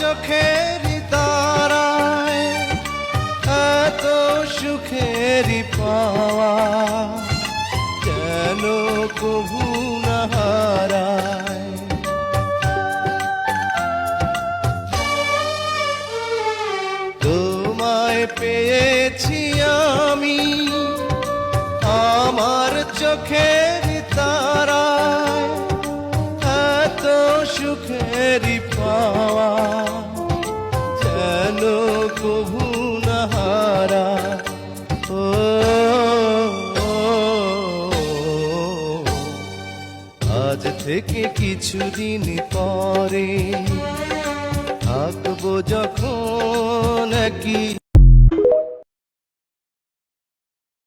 চোখের তারায় এত সুখের পাওয়া যেন কভু না হারায়। তোমায় পেয়েছি আমি আমার চোখের তারায় এত সুখের পাওয়া যেন কভু না হারায়। ও আজ থেকে কিছুদিন পরে থাকবো যখন একই